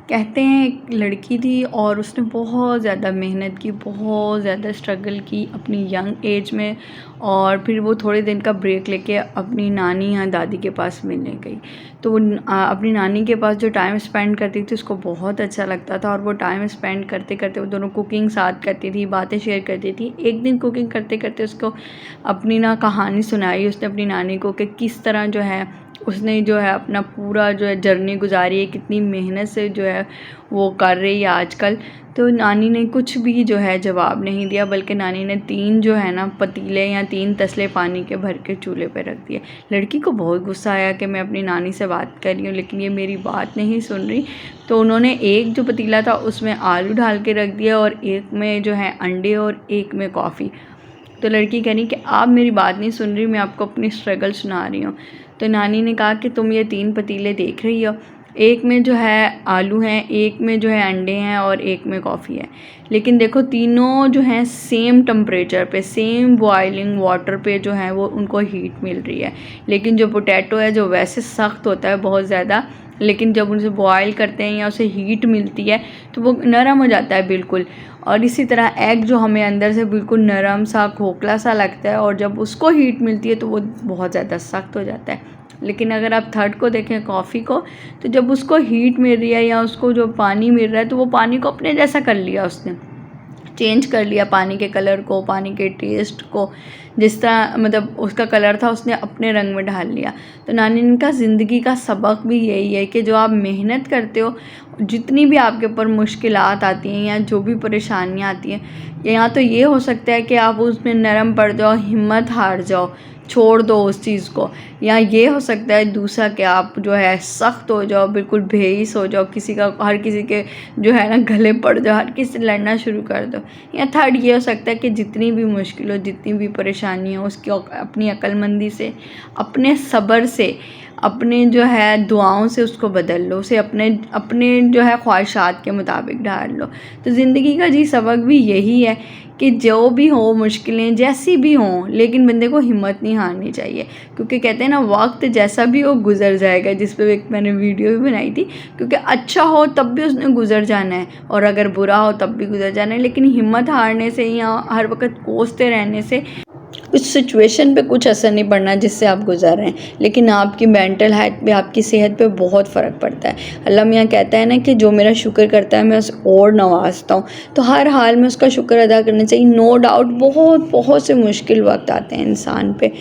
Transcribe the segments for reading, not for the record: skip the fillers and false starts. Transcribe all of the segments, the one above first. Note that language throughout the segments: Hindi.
कहते हैं एक लड़की थी और उसने बहुत ज़्यादा मेहनत की, बहुत ज़्यादा स्ट्रगल की अपनी यंग एज में, और फिर वो थोड़े दिन का ब्रेक लेके अपनी नानी या दादी के पास मिलने गई। तो वो अपनी नानी के पास जो टाइम स्पेंड करती थी उसको बहुत अच्छा लगता था, और वो टाइम स्पेंड करते करते वो दोनों कुकिंग साथ करती थी, बातें शेयर करती थी। एक दिन कुकिंग करते करते उसको अपनी कहानी सुनाई उसने अपनी नानी को कि किस तरह जो है उसने जो है अपना पूरा जो है जर्नी गुजारी है, कितनी मेहनत से जो है वो कर रही है आजकल। तो नानी ने कुछ भी जो है जवाब नहीं दिया, बल्कि नानी ने 3 जो है पतीले या 3 तसले पानी के भर के चूल्हे पे रख दिए। लड़की को बहुत गुस्सा आया कि मैं अपनी नानी से बात कर रही हूँ लेकिन ये मेरी बात नहीं सुन रही। तो उन्होंने एक जो पतीला था उसमें आलू डाल के रख दिया, और एक में जो है अंडे, और एक में कॉफ़ी। तो लड़की कह रही कि आप मेरी बात नहीं सुन रही, मैं आपको अपनी स्ट्रगल सुना रही हूँ। तो नानी ने कहा कि तुम ये 3 पतीले देख रही हो, एक में जो है आलू हैं, एक में जो है अंडे हैं, और एक में कॉफ़ी है। लेकिन देखो तीनों जो हैं सेम टेम्परेचर पे, सेम बॉइलिंग वाटर पे जो है वो उनको हीट मिल रही है। लेकिन जो पोटैटो है जो वैसे सख्त होता है बहुत ज़्यादा, लेकिन जब उसे बॉयल करते हैं या उसे हीट मिलती है तो वो नरम हो जाता है बिल्कुल। और इसी तरह एग जो हमें अंदर से बिल्कुल नरम सा खोखला सा लगता है, और जब उसको हीट मिलती है तो वो बहुत ज़्यादा सख्त हो जाता है। लेकिन अगर आप थर्ड को देखें, कॉफ़ी को, तो जब उसको हीट मिल रही है या उसको जो पानी मिल रहा है तो वो पानी को अपने जैसा कर लिया, उसने चेंज कर लिया पानी के कलर को, पानी के टेस्ट को, जिस तरह मतलब उसका कलर था उसने अपने रंग में ढाल लिया। तो नानी ने कहा ज़िंदगी का सबक भी यही है कि जो आप मेहनत करते हो, जितनी भी आपके ऊपर मुश्किलात आती हैं या जो भी परेशानियाँ आती हैं, या तो ये हो सकता है कि आप उसमें नरम पड़ जाओ, हिम्मत हार जाओ, छोड़ दो उस चीज़ को, या ये हो सकता है दूसरा कि आप जो है सख्त हो जाओ, बिल्कुल बेहिस हो जाओ, हर किसी के जो है गले पड़ जाओ, हर किसी से लड़ना शुरू कर दो। या थर्ड ये हो सकता है कि जितनी भी मुश्किल हो, जितनी भी परेशानी हो, उसकी अपनी अक्लमंदी से, अपने सब्र से, अपने जो है दुआओं से उसको बदल लो, उसे अपने जो है ख्वाहिशात के मुताबिक ढाल लो। तो ज़िंदगी का जी सबक भी यही है कि जो भी हो, मुश्किलें जैसी भी हों, लेकिन बंदे को हिम्मत नहीं हारनी चाहिए, क्योंकि कहते हैं ना वक्त जैसा भी हो गुज़र जाएगा, जिस पे एक मैंने वीडियो भी बनाई थी। क्योंकि अच्छा हो तब भी उसने गुज़र जाना है, और अगर बुरा हो तब भी गुज़र जाना है। लेकिन हिम्मत हारने से या हर वक्त कोसते रहने से उस सिचुएशन पे कुछ असर नहीं पड़ना जिससे आप गुजर रहे हैं, लेकिन आपकी मेंटल हेल्थ पे, आपकी सेहत पे बहुत फ़र्क पड़ता है। अल्लाह मियाँ कहता है ना कि जो मेरा शुक्र करता है मैं उसे और नवाजता हूँ। तो हर हाल में उसका शुक्र अदा करना चाहिए। नो डाउट बहुत बहुत से मुश्किल वक्त आते हैं इंसान पे।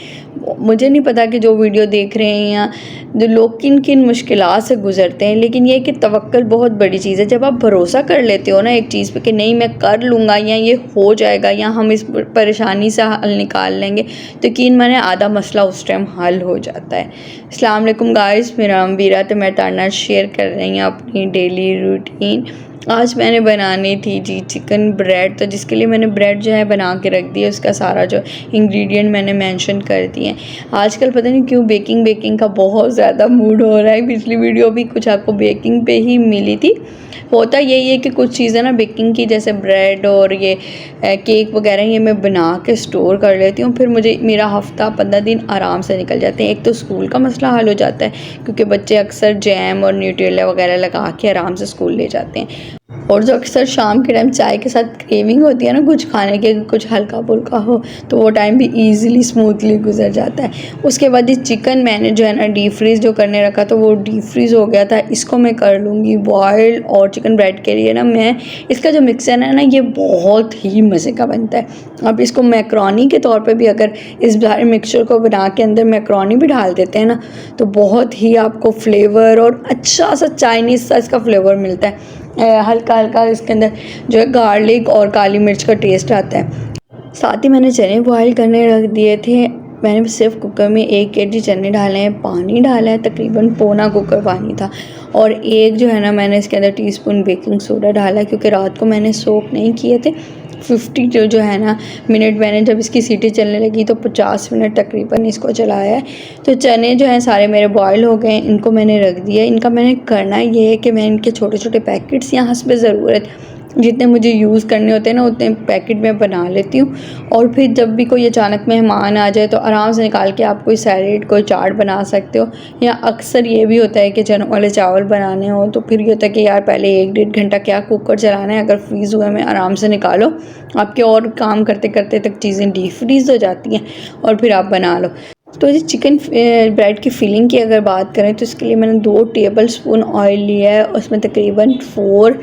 मुझे नहीं पता कि जो वीडियो देख रहे हैं या जो लोग किन किन मुश्किलात से गुजरते हैं, लेकिन ये कि तवक्कुल बहुत बड़ी चीज़ है। जब आप भरोसा कर लेते हो ना एक चीज़ पे कि नहीं मैं कर लूँगा, या ये हो जाएगा, या हम इस परेशानी से हल निकाल लेंगे, तो यकीन माने आधा मसला उस टाइम हल हो जाता है। अस्सलाम वालेकुम गाइस, मेरा नाम वीरा, तो मैं ताना शेयर कर रही हूँ अपनी डेली रूटीन। आज मैंने बनानी थी जी चिकन ब्रेड, तो जिसके लिए मैंने ब्रेड जो है बना के रख दी है, उसका सारा जो इंग्रेडिएंट मैंने मेंशन कर दिए हैं। आजकल पता नहीं क्यों बेकिंग का बहुत ज़्यादा मूड हो रहा है। पिछली वीडियो भी कुछ आपको बेकिंग पे ही मिली थी। होता यही है कि कुछ चीज़ें ना बेकिंग की, जैसे ब्रेड और ये केक वगैरह, ये मैं बना के स्टोर कर लेती हूँ, फिर मुझे मेरा हफ़्ता 15 दिन आराम से निकल जाते हैं। एक तो स्कूल का मसला हल हो जाता है, क्योंकि बच्चे अक्सर जैम और न्यूट्रेला वगैरह लगा के आराम से स्कूल ले जाते हैं। और जो अक्सर शाम के टाइम चाय के साथ क्रेविंग होती है ना कुछ खाने के, कुछ हल्का फुल्का हो, तो वो टाइम भी ईज़िली स्मूथली गुजर जाता है। उसके बाद ये चिकन मैंने जो है ना डीप फ्रीज़ जो करने रखा, तो वो डीप फ्रीज़ हो गया था। इसको मैं कर लूँगी बॉयल, और चिकन ब्रेड के लिए ना मैं इसका जो मिक्सर है ना ये बहुत ही मज़े का बनता है। अब इसको मैक्रोनी के तौर पर भी अगर इस सारे मिक्सचर को बना के अंदर मैक्रोनी भी डाल देते हैं ना, तो बहुत ही आपको फ्लेवर और अच्छा सा चाइनीज़ सा इसका फ्लेवर मिलता है। हल्का हल्का इसके अंदर जो है गार्लिक और काली मिर्च का टेस्ट आता है। साथ ही मैंने चने बॉयल करने रख दिए थे। मैंने सिर्फ कुकर में 1 kg चने डाले हैं, पानी डाला है, तकरीबन पौना कुकर पानी था, और एक जो है ना मैंने इसके अंदर टीस्पून बेकिंग सोडा डाला, क्योंकि रात को मैंने सोक नहीं किए थे। 50 जो है ना मिनट मैंने जब इसकी सीटी चलने लगी तो 50 मिनट तकरीबन इसको चलाया है। तो चने जो हैं सारे मेरे बॉयल हो गए, इनको मैंने रख दिया। इनका मैंने करना ये है कि मैं इनके छोटे छोटे पैकेट्स या हस्ब ज़रूरत जितने मुझे यूज़ करने होते हैं ना उतने पैकेट में बना लेती हूँ। और फिर जब भी कोई अचानक मेहमान आ जाए तो आराम से निकाल के आप कोई सैलेड कोई चाट बना सकते हो। या अक्सर ये भी होता है कि चनों वाले चावल बनाने हो तो फिर ये होता है कि यार पहले 1-1.5 घंटा क्या कुकर चलाना है, अगर फ्रीज़ हुए में आराम से निकालो, आपके और काम करते करते तक चीज़ें डीप फ्रीज़ हो जाती हैं और फिर आप बना लो। तो ये चिकन ब्रेड की फिलिंग की अगर बात करें तो इसके लिए मैंने 2 टेबल स्पून ऑयल लिया है, उसमें तकरीबन 4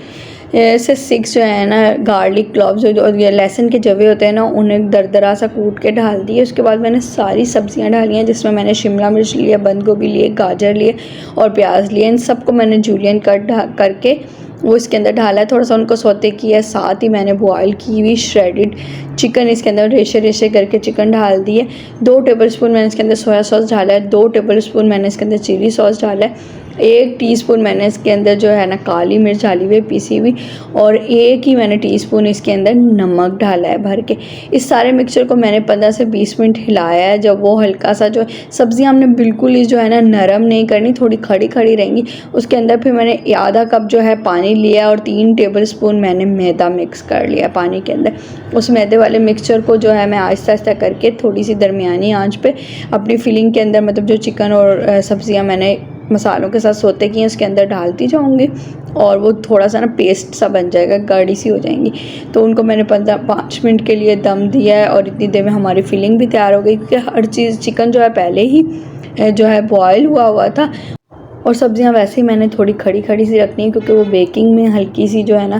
से 6 जो है ना गार्लिक क्लॉव्स और ये लहसुन के जवे होते हैं ना उन्हें दरदरा सा कूट के डाल दिए। उसके बाद मैंने सारी सब्जियां डाली हैं, जिसमें मैंने शिमला मिर्च लिया, बंद गोभी लिए, गाजर लिए और प्याज लिए। इन सबको मैंने जूलियन कट करके वो इसके अंदर डाला है, थोड़ा सा उनको सौते किया है। साथ ही मैंने बॉयल की हुई श्रेडेड चिकन इसके अंदर रेशे रेशे करके चिकन डाल दिए। 2 टेबलस्पून मैंने इसके अंदर सोया सॉस डाला है, 2 टेबलस्पून मैंने इसके अंदर चिली सॉस डाला है, 1 टीस्पून मैंने इसके अंदर जो है ना काली मिर्च डाली हुई पीसी हुई और 1 ही मैंने टीस्पून इसके अंदर नमक डाला है भर के। इस सारे मिक्सचर को मैंने 15 से 20 मिनट हिलाया है। जब वो हल्का सा जो सब्जियां हमने बिल्कुल ही जो है ना नरम नहीं करनी, थोड़ी खड़ी खड़ी रहेंगी, उसके अंदर फिर मैंने आधा कप जो है पानी लिया और 3 टेबलस्पून मैंने मैदा मिक्स कर लिया पानी के अंदर। उस मैदे वाले मिक्सचर को जो है मैं आहिस्ता आहिस्ता करके थोड़ी सी दरमियानी आंच पे अपनी फिलिंग के अंदर, मतलब जो चिकन और सब्जियां मैंने मसालों के साथ सोते किए उसके अंदर डालती जाऊंगी और वो थोड़ा सा ना पेस्ट सा बन जाएगा, गाढ़ी सी हो जाएंगी। तो उनको मैंने 5 मिनट के लिए दम दिया है और इतनी देर में हमारी फिलिंग भी तैयार हो गई, क्योंकि हर चीज़ चिकन जो है पहले ही जो है बॉयल हुआ था और सब्जियां वैसे ही मैंने थोड़ी खड़ी खड़ी सी रखनी है, क्योंकि वो बेकिंग में हल्की सी जो है ना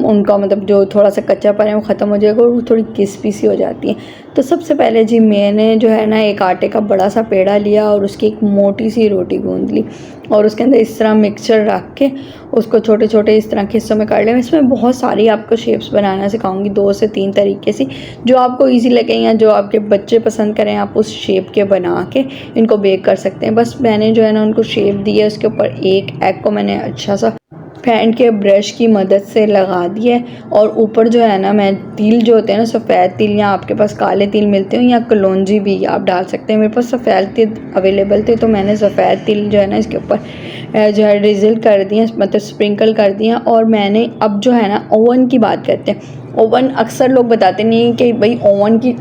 उनका मतलब जो थोड़ा सा कच्चापन है वो ख़त्म हो जाएगा और वो थोड़ी क्रिस्पी सी हो जाती है। तो सबसे पहले जी मैंने जो है ना एक आटे का बड़ा सा पेड़ा लिया और उसकी एक मोटी सी रोटी गूंद ली और उसके अंदर इस तरह मिक्सचर रख के उसको छोटे छोटे इस तरह के हिस्सों में काट लिया। इसमें बहुत सारी आपको शेप्स बनाना सिखाऊंगी, 2 से 3 तरीके से, जो आपको ईजी लगे या जो आपके बच्चे पसंद करें आप उस शेप के बना के इनको बेक कर सकते हैं। बस मैंने जो है ना उनको शेप दी है, उसके ऊपर एक एग को मैंने अच्छा सा फेंट के ब्रश की मदद से लगा दिया है और ऊपर जो है ना मैं तिल जो होते हैं ना सफ़ेद तिल, या आपके पास काले तिल मिलते हो या कलौंजी भी आप डाल सकते हैं। मेरे पास सफ़ेद तिल अवेलेबल थे तो मैंने सफ़ेद तिल जो है ना इसके ऊपर जो है ड्रिज़ल कर दिए, मतलब स्प्रिंकल कर दिया। और मैंने अब जो है ना ओवन की बात करते हैं। ओवन अक्सर लोग बताते नहीं कि भाई ओवन की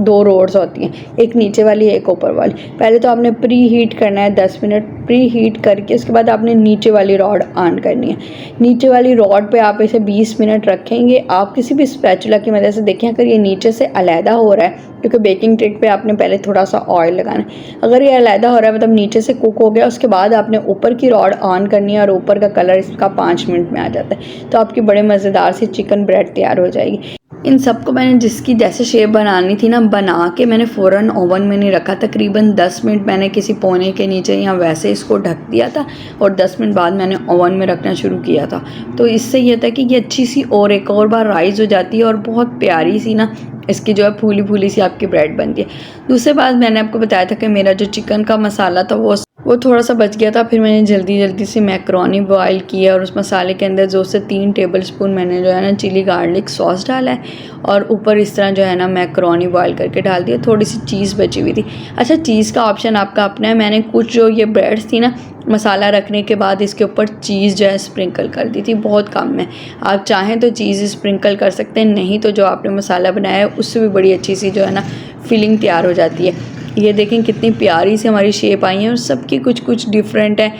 2 रोड्स होती हैं, एक नीचे वाली एक ऊपर वाली। पहले तो आपने प्री हीट करना है 10 मिनट, प्री हीट करके उसके बाद आपने नीचे वाली रॉड ऑन करनी है। नीचे वाली रॉड पे आप इसे 20 मिनट रखेंगे। आप किसी भी स्पैचुला की मदद से देखें अगर ये नीचे से अलहदा हो रहा है, क्योंकि बेकिंग ट्रे पे आपने पहले थोड़ा सा ऑयल लगाना है। अगर ये अलहदा हो रहा है मतलब नीचे से कुक हो गया, उसके बाद आपने ऊपर की रॉड ऑन करनी है और ऊपर का कलर इसका 5 मिनट में आ जाता है, तो आपकी बड़े मज़ेदार सी चिकन ब्रेड तैयार हो जाएगी। इन सबको मैंने जिसकी जैसे शेप बनानी थी ना बना के मैंने फ़ौरन ओवन में नहीं रखा, तकरीबन 10 मिनट मैंने किसी कोने के नीचे या वैसे इसको ढक दिया था और 10 मिनट बाद मैंने ओवन में रखना शुरू किया था। तो इससे ये था कि ये अच्छी सी और एक और बार राइज़ हो जाती है और बहुत प्यारी सी ना इसकी जो है फूली फूली सी आपकी ब्रेड बनती है। दूसरे बात मैंने आपको बताया था कि मेरा जो चिकन का मसाला था वो थोड़ा सा बच गया था, फिर मैंने जल्दी से मैकरोनी बॉयल किया और उस मसाले के अंदर 2 से 3 टेबलस्पून मैंने जो है ना चिली गार्लिक सॉस डाला है और ऊपर इस तरह जो है ना मैकरोनी बॉयल करके डाल दिया। थोड़ी सी चीज़ बची हुई थी। अच्छा, चीज़ का ऑप्शन आपका अपना है। मैंने कुछ जो ये ब्रेड्स थी ना मसाला रखने के बाद इसके ऊपर चीज़ जो है स्प्रिंकल कर दी थी, बहुत कम में। आप चाहें तो चीज़ स्प्रिंकल कर सकते हैं, नहीं तो जो आपने मसाला बनाया है उससे भी बड़ी अच्छी सी जो है ना फिलिंग तैयार हो जाती है। ये देखें कितनी प्यारी सी हमारी शेप आई है और सबकी कुछ कुछ डिफरेंट है।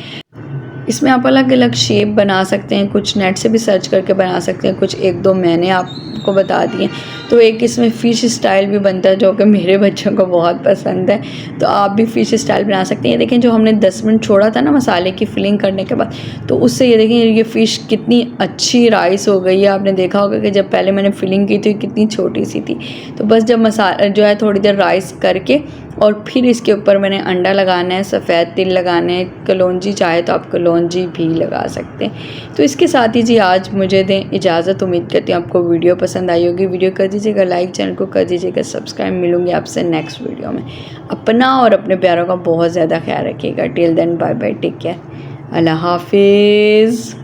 इसमें आप अलग अलग शेप बना सकते हैं, कुछ नेट से भी सर्च करके बना सकते हैं, कुछ 1-2 मैंने आपको बता दिए। तो एक इसमें फ़िश स्टाइल भी बनता है जो कि मेरे बच्चों को बहुत पसंद है, तो आप भी फ़िश स्टाइल बना सकते हैं। ये देखें जो हमने 10 मिनट छोड़ा था ना मसाले की फिलिंग करने के बाद, तो उससे ये देखें ये फ़िश कितनी अच्छी राइस हो गई है। आपने देखा होगा कि जब पहले मैंने फिलिंग की थी कितनी छोटी सी थी। तो बस जब मसाला जो है थोड़ी देर राइस करके और फिर इसके ऊपर मैंने अंडा लगाना है, सफ़ेद तिल लगाने हैं, कलौंजी चाहे तो आप कलौंजी भी लगा सकते हैं। तो इसके साथ ही जी आज मुझे दें इजाज़त। उम्मीद करती हूँ आपको वीडियो पसंद आई होगी। वीडियो कर दीजिएगा लाइक, चैनल को कर दीजिएगा सब्सक्राइब। मिलूँगी आपसे नेक्स्ट वीडियो में। अपना और अपने प्यारों का बहुत ज़्यादा ख्याल रखिएगा। Till then bye bye, take care, अल्लाह हाफिज़।